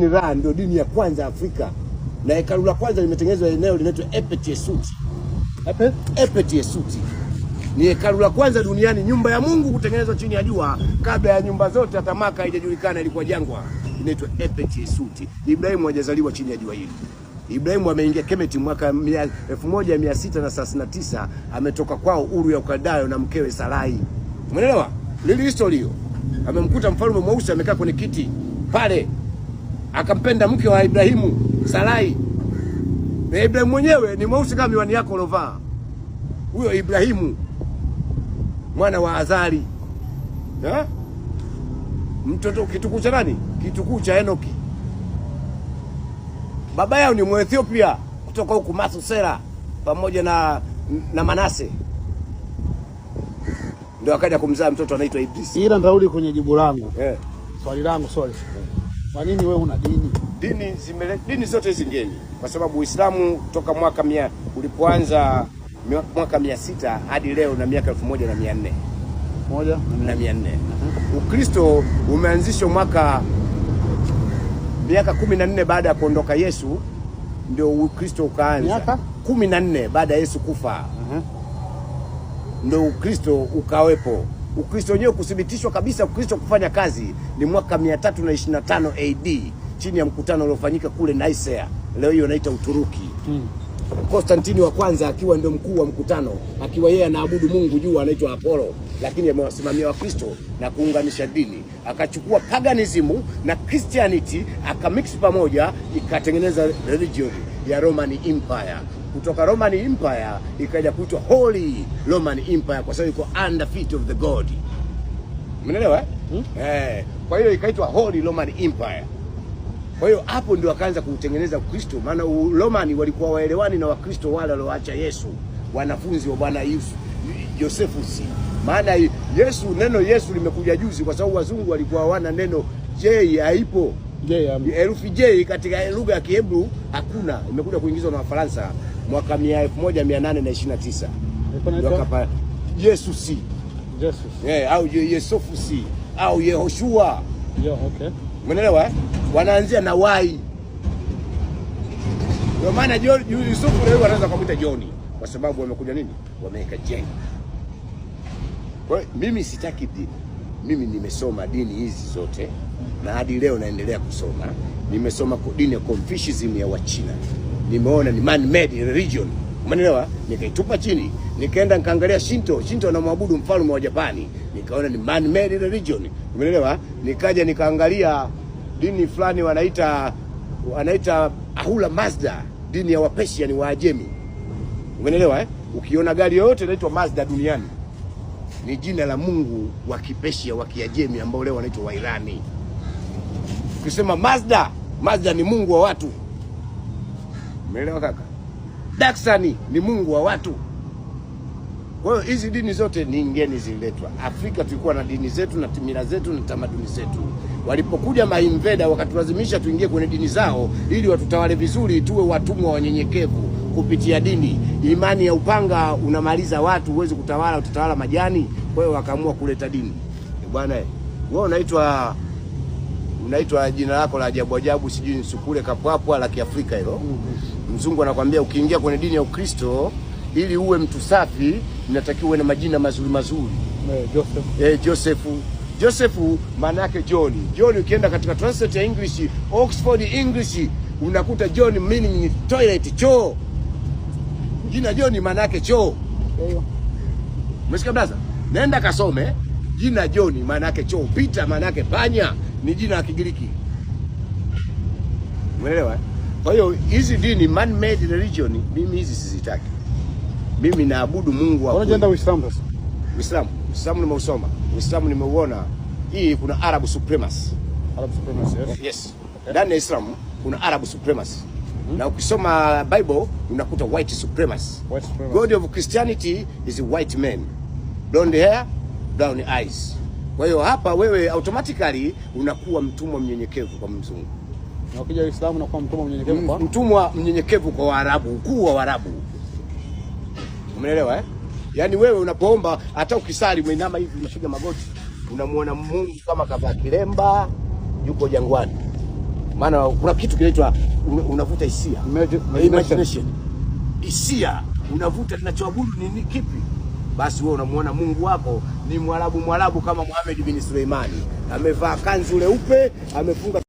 Amen Ra ndio dini ya kwanza Afrika, na hekalu la kwanza limetengenezwa eneo linaitwa Epet Yesut. Epet Yesut ni hekalu la kwanza duniani, nyumba ya Mungu kutengenezwa chini ya jua, kabla ya nyumba zote hata Maka haijajulikana, ilikuwa jangwa. Inaitwa Epet Yesut. Ibrahimu hajazaliwa chini ya jua hili. Ibrahimu ameingia Kemeti mwaka 1639, ametoka kwao Uru ya Ukaldayo na mkewe Sarai. Umeelewa? Lili historia. Amemkuta mfalme mweusi amekaa kwenye kiti pale, akampenda mke wa Ibrahimu, Sarai. Na Ibrahimu mwenyewe ni mweusi kama miwani yako ulovaa. Huyo Ibrahimu mwana wa Azari. Mtoto kitukuu cha nani? Kitukuu cha Enoki. Baba yao ni Mwethiopia kutoka huku Mathusela pamoja na Manase. Ndio akaja kumzaa mtoto anaitwa Idris. Ila ndarudi kwenye jibu langu. Swali langu sorry. Kwa nini wewe una dini? Dini zote hizi ngeni. Kwa sababu Uislamu toka mwaka ulipoanza mwaka 600 hadi leo na miaka 1400. 1400. Ukristo umeanzishwa miaka 14 baada ya kuondoka Yesu, ndio Ukristo ukaanza. Miaka 14 baada ya Yesu kufa. Ndio Ukristo ukawepo. Ukristo wenyewe kuthibitishwa kabisa Ukristo kufanya kazi ni mwaka 325 AD chini ya mkutano uliofanyika kule Nicaea. Leo hiyo inaitwa Uturuki. Konstantini wa kwanza akiwa ndio mkuu wa mkutano, akiwa yeye anaabudu Mungu juu anaitwa Apollo, lakini amewasimamia Wakristo na kuunganisha dini. Akachukua paganism na Christianity akamix pamoja, ikatengeneza religion ya Roman Empire. Kutoka Roman Empire ikaja kuitwa Holy Roman Empire kwa sababu iko under feet of the God. Umeelewa? Kwa hiyo ikaitwa Holy Roman Empire. Kwa hiyo hapo ndio akaanza kutengeneza Ukristo, maana Romani walikuwa waelewani na Wakristo wale walioacha Yesu, wanafunzi wa Bwana Josephus. Maana Yesu, neno Yesu limekuja juzi kwa sababu wazungu walikuwa hawana neno J, haipo. Herufi J katika lugha ya Kihebru hakuna, imekuja kuingizwa na Wafaransa mwaka 1829. Wakapa Jesus. Au Yesofusi au Yehoshua. Umeelewa? Wanaanzia na Y. Ndio maana Yusufu leo wanaanza kumuita John kwa sababu wamekuja nini? Wameweka J. Kwa hiyo mimi sitaki dini. Mimi nimesoma dini hizi zote na hadi leo naendelea kusoma. Nimesoma dini ya Confucianism ya Wachina. Nimeona ni man made religion. Umeelewa? Nikaitupa chini. Nikaenda nikaangalia Shinto. Shinto anamwabudu mfalme wa Japani. Nikaona ni man made religion. Umeelewa? Nikaja nikaangalia dini fulani wanaita Ahura Mazda, dini ya Wapersia ni Waajemi. Umeelewa? Ukiona gari yoyote inaitwa Mazda duniani ni jina la Mungu wa Kipersia wa Kiajemi ambao leo wanaitwa Wairani. Ukisema Mazda ni Mungu wa watu. Umeelewa kaka? Daksani ni Mungu wa watu. Kwa hiyo hizi dini zote ni ngeni zililetwa. Afrika tulikuwa na dini zetu na mila zetu na tamaduni zetu. Walipokuja mainveda wakatulazimisha tuingie kwenye dini zao ili watutawale vizuri, tuwe watumwa wanyenyekevu kupitia dini. Imani ya upanga unamaliza watu, uweze kutawala, utatawala majani. Kwa hiyo wakaamua kuleta dini. Bwana wewe unaitwa jina lako la ajabu ajabu, sijui Nsukule Kapwapwa la Kiafrika hilo. Mzungu anakuambia ukiingia kwenye dini ya Ukristo ili uwe mtu safi inatakiwa uwe na majina mazuri mazuri. Joseph maana yake John. John ukienda katika translate ya English, Oxford English, unakuta John meaning toilet, choo. Jina John maana yake choo. Umesikia blaza? Nenda kasome. Jina John maana yake choo. Peter maana yake panya, ni jina la Kigiriki. Umeelewa? Kwa hiyo hizi dini man made religion mimi hizi sizitaki. Mimi naabudu Mungu wa. Unaenda Uislamu sasa? Uislamu nimeusoma. Uislamu nimeuona. Hii kuna Arab supremacy. Yes. Ndani ya Islam kuna Arab supremacy. Na ukisoma Bible unakuta white supremacy. God of Christianity is a white man. Blonde hair, brown eyes. Kwa hiyo hapa wewe automatically unakuwa mtumwa mnyenyekevu kwa mzungu. Na ukija Uislamu unakuwa mtumwa mnyenyekevu kwa? Mtumwa mnyenyekevu kwa Waarabu, ukuu wa Waarabu. Umeelewa? Yaani wewe unapoomba hata ukisali umeinama hivi unashika magoti, unamuona Mungu kama kavaa kilemba yuko jangwani. Maana kuna kitu kinaitwa unavuta hisia, imagination. Hisia unavuta, kinachoabudu ni kipi? Basi wewe unamuona Mungu wako ni Mwarabu kama Mohamed bin Suleimani, amevaa kanzu leupe, amefunga